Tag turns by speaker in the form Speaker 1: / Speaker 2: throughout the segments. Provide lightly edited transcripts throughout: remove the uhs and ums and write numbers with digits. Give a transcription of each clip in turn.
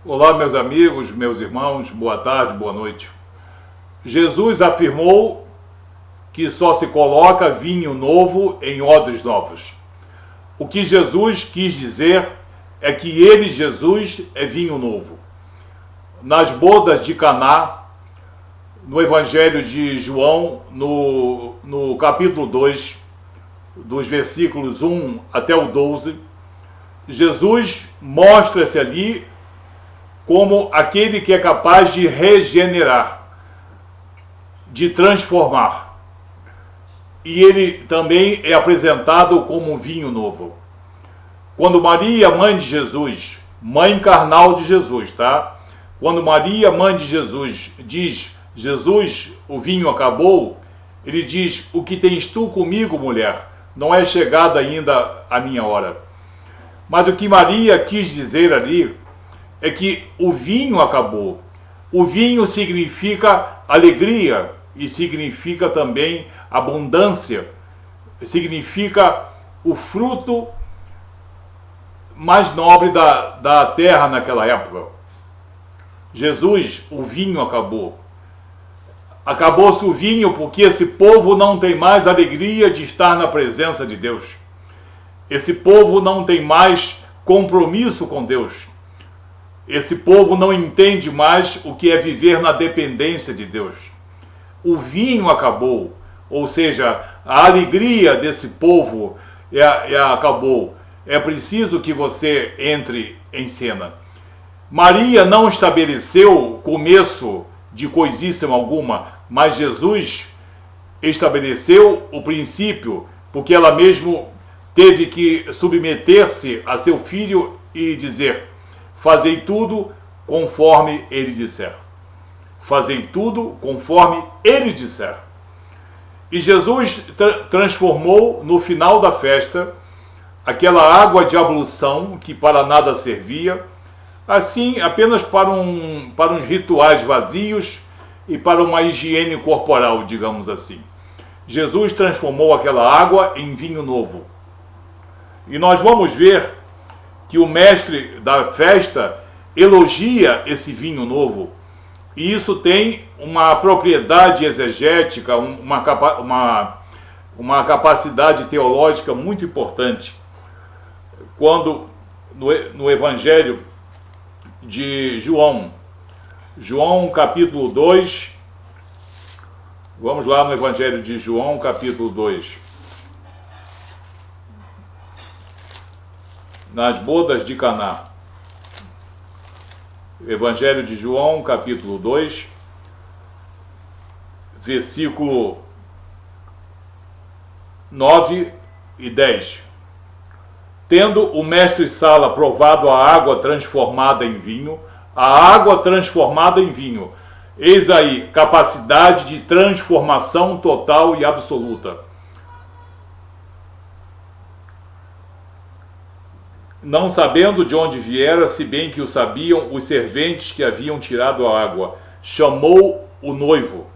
Speaker 1: Olá, meus amigos, meus irmãos, boa tarde, boa noite. Jesus afirmou que só se coloca vinho novo em odres novos. O que Jesus quis dizer é que ele, Jesus, é vinho novo. Nas bodas de Caná, no Evangelho de João, no capítulo 2, dos versículos 1 até o 12, Jesus mostra-se ali como aquele que é capaz de regenerar, de transformar. E ele também é apresentado como um vinho novo. Quando Maria, mãe de Jesus, mãe carnal de Jesus, tá? Quando Maria, mãe de Jesus, diz: Jesus, o vinho acabou, ele diz: o que tens tu comigo, mulher? Não é chegada ainda a minha hora. Mas o que Maria quis dizer ali é que o vinho acabou. O vinho significa alegria e significa também abundância, significa o fruto mais nobre da terra naquela época. Jesus, o vinho acabou. Acabou-se o vinho porque esse povo não tem mais alegria de estar na presença de Deus. Esse povo não tem mais compromisso com Deus. Esse povo não entende mais o que é viver na dependência de Deus. O vinho acabou, ou seja, a alegria desse povo acabou. É preciso que você entre em cena. Maria não estabeleceu começo de coisíssima alguma, mas Jesus estabeleceu o princípio, porque ela mesmo teve que submeter-se a seu filho e dizer: fazei tudo conforme ele disser. Fazei tudo conforme ele disser. E Jesus transformou no final da festa aquela água de ablução que para nada servia, assim apenas para uns rituais vazios e para uma higiene corporal, digamos assim. Jesus transformou aquela água em vinho novo. E nós vamos ver que o mestre da festa elogia esse vinho novo. E isso tem uma propriedade exegética, uma capacidade teológica muito importante. Quando no Evangelho de João capítulo 2, vamos lá no Evangelho de João capítulo 2, nas bodas de Caná. Evangelho de João, capítulo 2, versículo 9 e 10. Tendo o mestre-sala provado a água transformada em vinho, eis aí capacidade de transformação total e absoluta. Não sabendo de onde viera, se bem que o sabiam os serventes que haviam tirado a água, chamou o noivo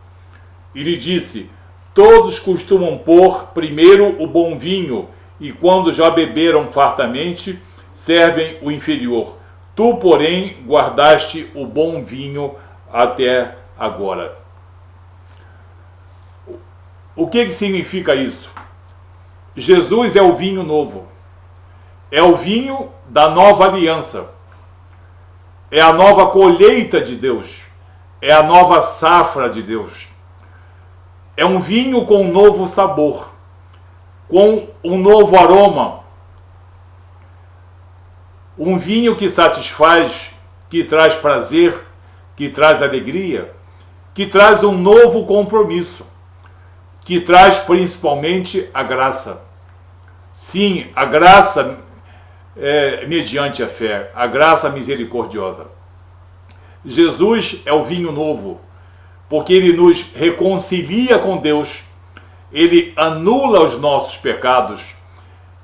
Speaker 1: e lhe disse: todos costumam pôr primeiro o bom vinho, e quando já beberam fartamente, servem o inferior. Tu, porém, guardaste o bom vinho até agora. O que significa isso? Jesus é o vinho novo. É o vinho da nova aliança. É a nova colheita de Deus. É a nova safra de Deus. É um vinho com um novo sabor, com um novo aroma. Um vinho que satisfaz, que traz prazer, que traz alegria, que traz um novo compromisso, que traz principalmente a graça. Sim, a graça mediante a fé, a graça misericordiosa. Jesus é o vinho novo, porque ele nos reconcilia com Deus, ele anula os nossos pecados,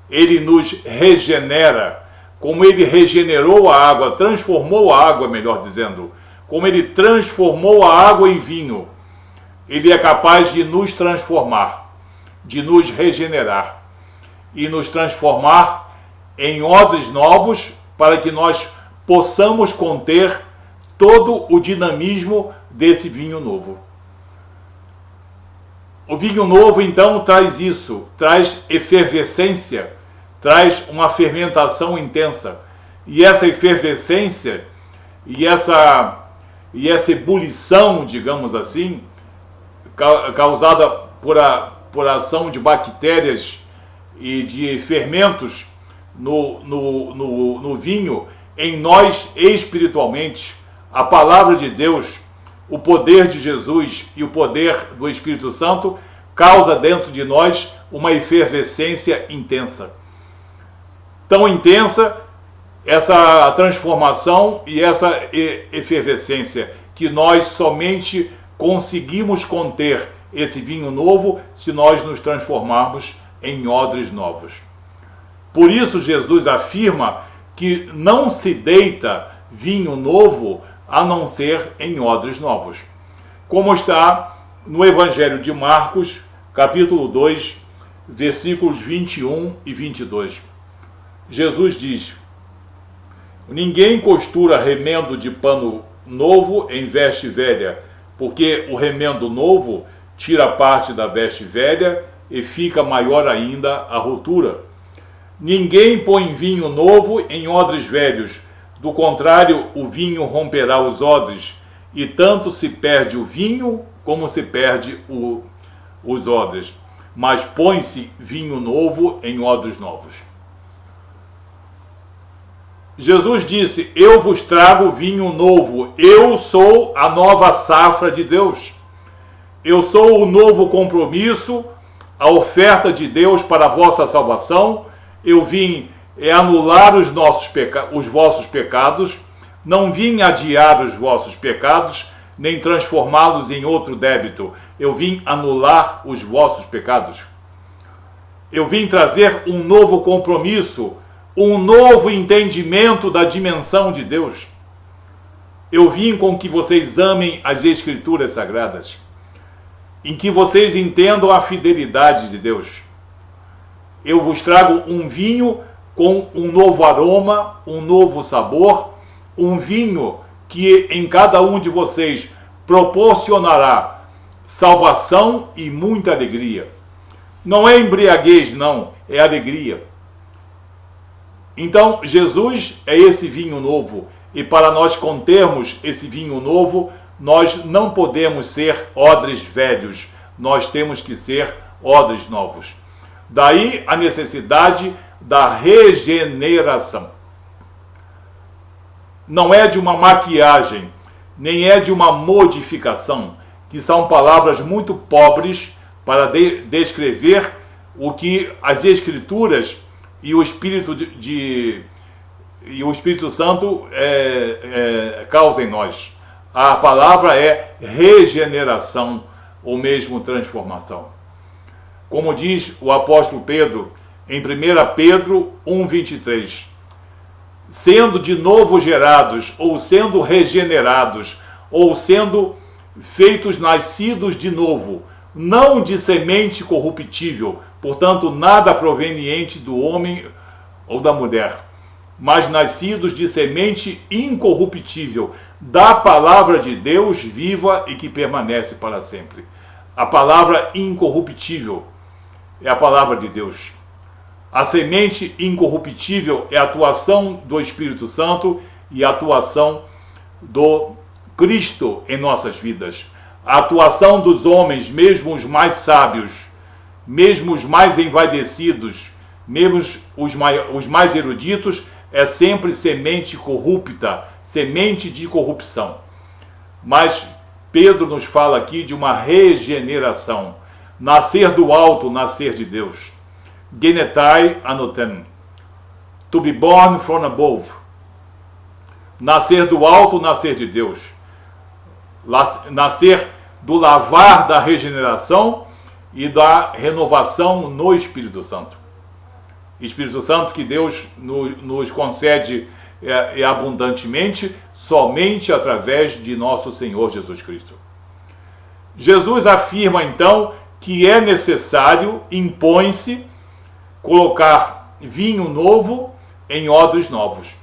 Speaker 1: ele nos regenera, como ele regenerou a água, transformou a água, melhor dizendo, como ele transformou a água em vinho, ele é capaz de nos transformar, de nos regenerar e nos transformar em odres novos, para que nós possamos conter todo o dinamismo desse vinho novo. O vinho novo, então, traz isso, traz efervescência, traz uma fermentação intensa. E essa efervescência e essa ebulição, digamos assim, causada por ação de bactérias e de fermentos no vinho, em nós espiritualmente, a palavra de Deus, o poder de Jesus e o poder do Espírito Santo causa dentro de nós uma efervescência intensa. Tão intensa essa transformação e essa efervescência que nós somente conseguimos conter esse vinho novo se nós nos transformarmos em odres novos. Por isso Jesus afirma que não se deita vinho novo a não ser em odres novos. Como está no Evangelho de Marcos, capítulo 2, versículos 21 e 22. Jesus diz: ninguém costura remendo de pano novo em veste velha, porque o remendo novo tira parte da veste velha e fica maior ainda a rotura. Ninguém põe vinho novo em odres velhos, do contrário, o vinho romperá os odres, e tanto se perde o vinho como se perde os odres. Mas põe-se vinho novo em odres novos. Jesus disse: eu vos trago vinho novo, eu sou a nova safra de Deus. Eu sou o novo compromisso, a oferta de Deus para a vossa salvação. Eu vim anular os vossos pecados, não vim adiar os vossos pecados, nem transformá-los em outro débito. Eu vim anular os vossos pecados. Eu vim trazer um novo compromisso, um novo entendimento da dimensão de Deus. Eu vim com que vocês amem as Escrituras Sagradas, em que vocês entendam a fidelidade de Deus. Eu vos trago um vinho com um novo aroma, um novo sabor, um vinho que em cada um de vocês proporcionará salvação e muita alegria. Não é embriaguez, não, é alegria. Então, Jesus é esse vinho novo, e para nós contermos esse vinho novo, nós não podemos ser odres velhos, nós temos que ser odres novos. Daí a necessidade da regeneração. Não é de uma maquiagem, nem é de uma modificação, que são palavras muito pobres para descrever o que as Escrituras e o Espírito e o Espírito Santo causam em nós. A palavra é regeneração, ou mesmo transformação. Como diz o apóstolo Pedro, em 1 Pedro 1,23, sendo de novo gerados, ou sendo regenerados, ou sendo feitos nascidos de novo, não de semente corruptível, portanto nada proveniente do homem ou da mulher, mas nascidos de semente incorruptível, da palavra de Deus viva e que permanece para sempre. A palavra incorruptível é a palavra de Deus. A semente incorruptível é a atuação do Espírito Santo e a atuação do Cristo em nossas vidas. A atuação dos homens, mesmo os mais sábios, mesmo os mais envaidecidos, mesmo os mais eruditos, é sempre semente corrupta, semente de corrupção. Mas Pedro nos fala aqui de uma regeneração, nascer do alto, nascer de Deus. Genetai anoten, to be born from above, nascer do alto, nascer de Deus, nascer do lavar da regeneração e da renovação no Espírito Santo. Espírito Santo que Deus nos concede abundantemente, somente através de nosso Senhor Jesus Cristo. Jesus afirma então que é necessário, impõe-se, colocar vinho novo em odres novos.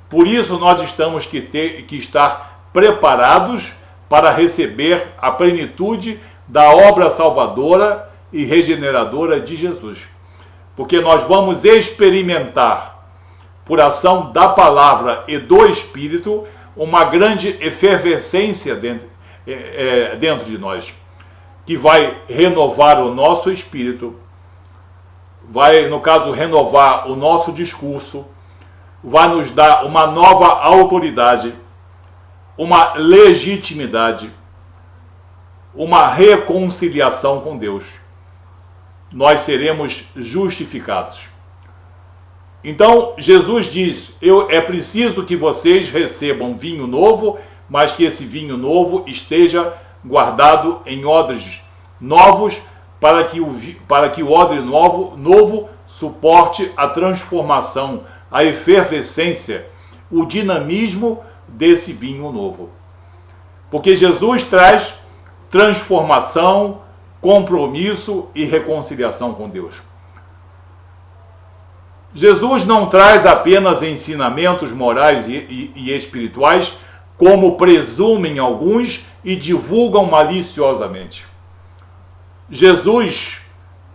Speaker 1: Por isso nós temos que estar preparados para receber a plenitude da obra salvadora e regeneradora de Jesus. Porque nós vamos experimentar, por ação da palavra e do Espírito, uma grande efervescência dentro de nós, que vai renovar o nosso espírito, vai, no caso, renovar o nosso discurso, vai nos dar uma nova autoridade, uma legitimidade, uma reconciliação com Deus. Nós seremos justificados. Então, Jesus diz, é preciso que vocês recebam vinho novo, mas que esse vinho novo esteja guardado em odres novos, para que o odre novo suporte a transformação, a efervescência, o dinamismo desse vinho novo. Porque Jesus traz transformação, compromisso e reconciliação com Deus. Jesus não traz apenas ensinamentos morais e espirituais, como presumem alguns e divulgam maliciosamente. Jesus,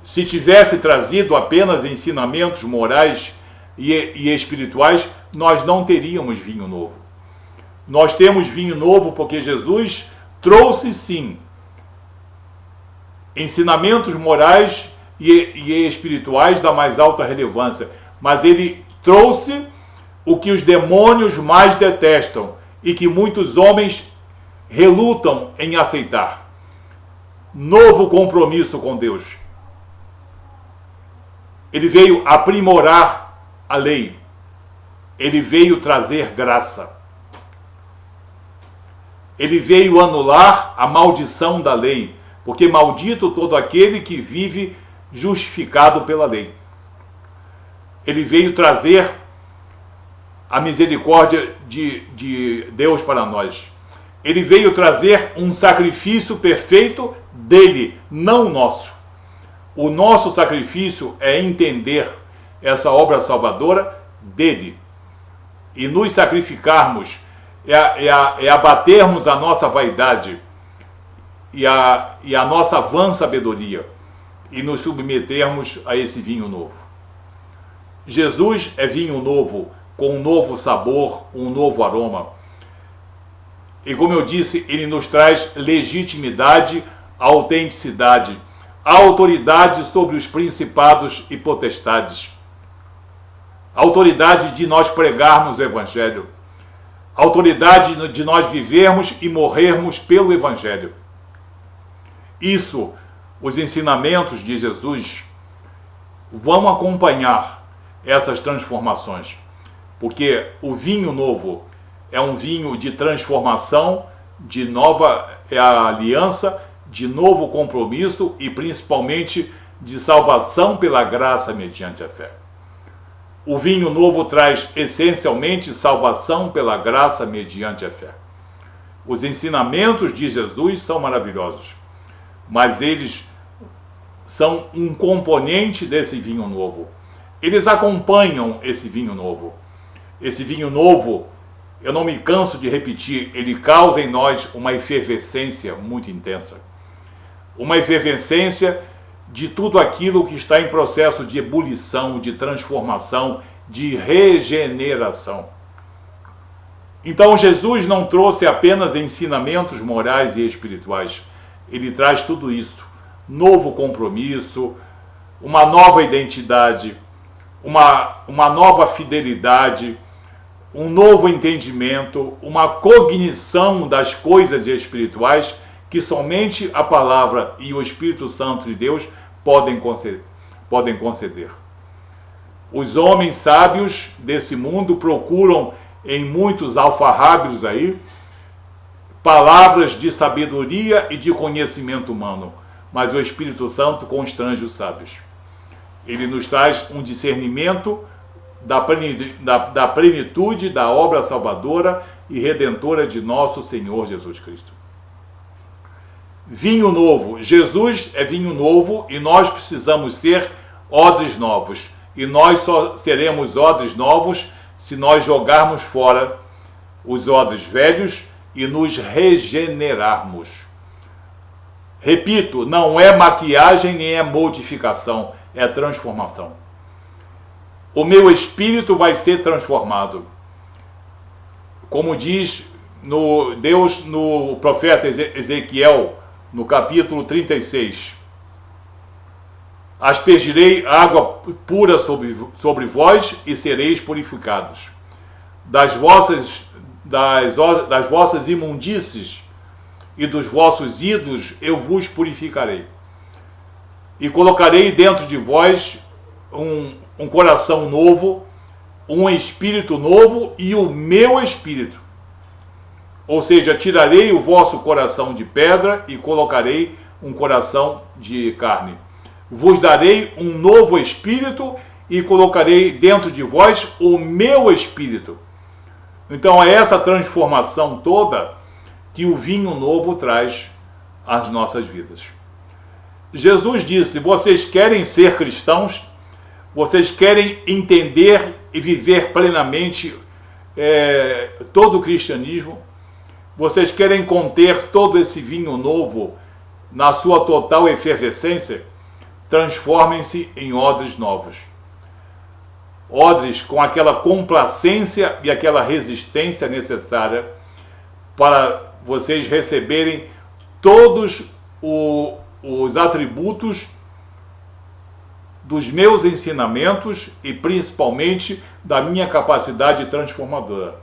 Speaker 1: se tivesse trazido apenas ensinamentos morais e espirituais, nós não teríamos vinho novo. Nós temos vinho novo porque Jesus trouxe, sim, ensinamentos morais e espirituais da mais alta relevância, mas ele trouxe o que os demônios mais detestam e que muitos homens relutam em aceitar: novo compromisso com Deus. Ele veio aprimorar a lei, ele veio trazer graça, ele veio anular a maldição da lei, porque maldito todo aquele que vive justificado pela lei. Ele veio trazer a misericórdia de Deus para nós. Ele veio trazer um sacrifício perfeito dele, não nosso. O nosso sacrifício é entender essa obra salvadora dele e nos sacrificarmos, é abatermos a nossa vaidade e a nossa vã sabedoria e nos submetermos a esse vinho novo. Jesus é vinho novo, com um novo sabor, um novo aroma. E como eu disse, ele nos traz legitimidade, autenticidade, autoridade sobre os principados e potestades, autoridade de nós pregarmos o Evangelho, autoridade de nós vivermos e morrermos pelo Evangelho. Isso, os ensinamentos de Jesus vão acompanhar essas transformações, porque o vinho novo é um vinho de transformação, de nova aliança, de novo compromisso e principalmente de salvação pela graça mediante a fé. O vinho novo traz essencialmente salvação pela graça mediante a fé. Os ensinamentos de Jesus são maravilhosos, mas eles são um componente desse vinho novo. Eles acompanham esse vinho novo. Esse vinho novo, eu não me canso de repetir, ele causa em nós uma efervescência muito intensa. Uma efervescência de tudo aquilo que está em processo de ebulição, de transformação, de regeneração. Então Jesus não trouxe apenas ensinamentos morais e espirituais. Ele traz tudo isso. Novo compromisso, uma nova identidade, uma nova fidelidade, um novo entendimento, uma cognição das coisas espirituais que somente a palavra e o Espírito Santo de Deus podem conceder. Os homens sábios desse mundo procuram em muitos alfarrábios aí palavras de sabedoria e de conhecimento humano, mas o Espírito Santo constrange os sábios. Ele nos traz um discernimento da plenitude da obra salvadora e redentora de nosso Senhor Jesus Cristo. Vinho novo. Jesus é vinho novo e nós precisamos ser odres novos. E nós só seremos odres novos se nós jogarmos fora os odres velhos e nos regenerarmos. Repito, não é maquiagem nem é modificação, é transformação. O meu espírito vai ser transformado. Como diz Deus no profeta Ezequiel, no capítulo 36. Aspergirei água pura sobre vós e sereis purificados. Das vossas imundícies e dos vossos ídolos eu vos purificarei. E colocarei dentro de vós um coração novo, um espírito novo e o meu espírito. Ou seja, tirarei o vosso coração de pedra e colocarei um coração de carne. Vos darei um novo espírito e colocarei dentro de vós o meu espírito. Então é essa transformação toda que o vinho novo traz às nossas vidas. Jesus disse: vocês querem ser cristãos? Vocês querem entender e viver plenamente todo o cristianismo? Vocês querem conter todo esse vinho novo na sua total efervescência? Transformem-se em odres novos. Odres com aquela complacência e aquela resistência necessária para vocês receberem todos os atributos dos meus ensinamentos e principalmente da minha capacidade transformadora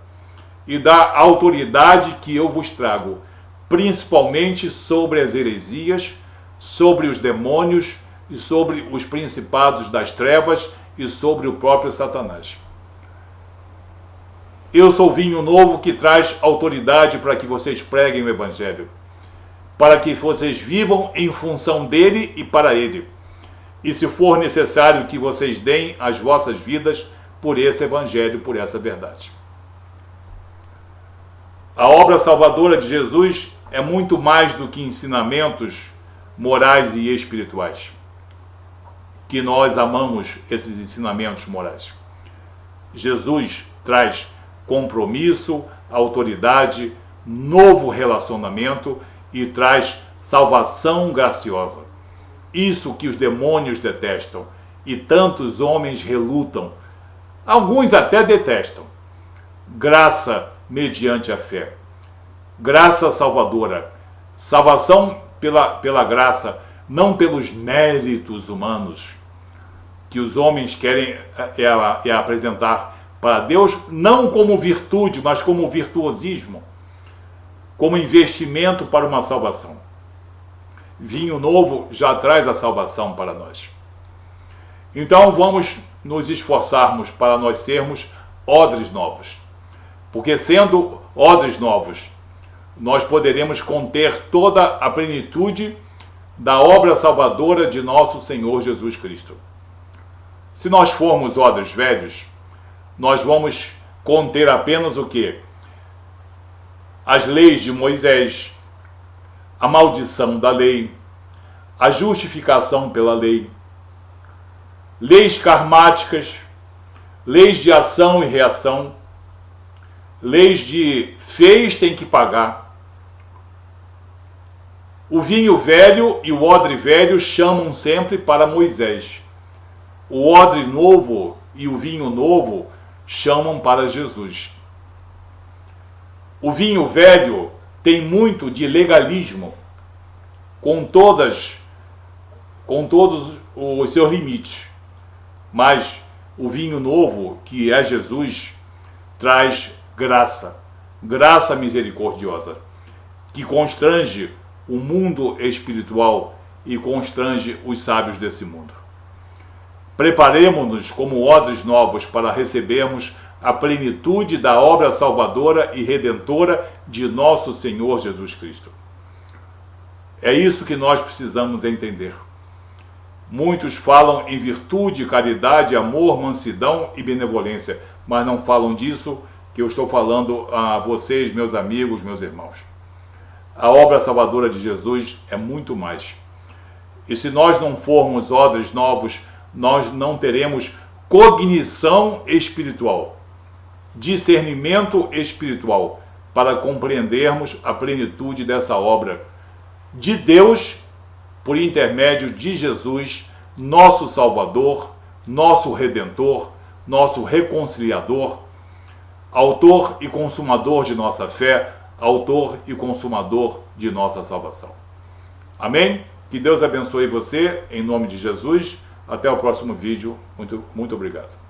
Speaker 1: e da autoridade que eu vos trago, principalmente sobre as heresias, sobre os demônios e sobre os principados das trevas e sobre o próprio Satanás. Eu sou o vinho novo que traz autoridade para que vocês preguem o Evangelho, para que vocês vivam em função dele e para ele. E se for necessário que vocês deem as vossas vidas por esse Evangelho, por essa verdade. A obra salvadora de Jesus é muito mais do que ensinamentos morais e espirituais. Que nós amamos esses ensinamentos morais. Jesus traz compromisso, autoridade, novo relacionamento e traz salvação graciosa. Isso que os demônios detestam e tantos homens relutam. Alguns até detestam. Graça mediante a fé. Graça salvadora. Salvação pela graça, não pelos méritos humanos que os homens querem apresentar para Deus, não como virtude, mas como virtuosismo, como investimento para uma salvação. Vinho novo já traz a salvação para nós. Então vamos nos esforçarmos para nós sermos odres novos. Porque sendo odres novos, nós poderemos conter toda a plenitude da obra salvadora de nosso Senhor Jesus Cristo. Se nós formos odres velhos, nós vamos conter apenas o quê? As leis de Moisés, a maldição da lei, a justificação pela lei, leis karmáticas, leis de ação e reação, leis de fez tem que pagar. O vinho velho e o odre velho chamam sempre para Moisés. O odre novo e o vinho novo chamam para Jesus. O vinho velho tem muito de legalismo, com todos os seus limites. Mas o vinho novo, que é Jesus, traz graça misericordiosa, que constrange o mundo espiritual e constrange os sábios desse mundo. Preparemo-nos como odres novos para recebermos a plenitude da obra salvadora e redentora de nosso Senhor Jesus Cristo. É isso que nós precisamos entender. Muitos falam em virtude, caridade, amor, mansidão e benevolência, mas não falam disso que eu estou falando a vocês, meus amigos, meus irmãos. A obra salvadora de Jesus é muito mais. E se nós não formos odres novos, nós não teremos cognição espiritual. discernimento espiritual para compreendermos a plenitude dessa obra de Deus por intermédio de Jesus, nosso Salvador, nosso Redentor, nosso Reconciliador, autor e consumador de nossa fé, autor e consumador de nossa salvação. Amém? Que Deus abençoe você, em nome de Jesus. Até o próximo vídeo. Muito obrigado.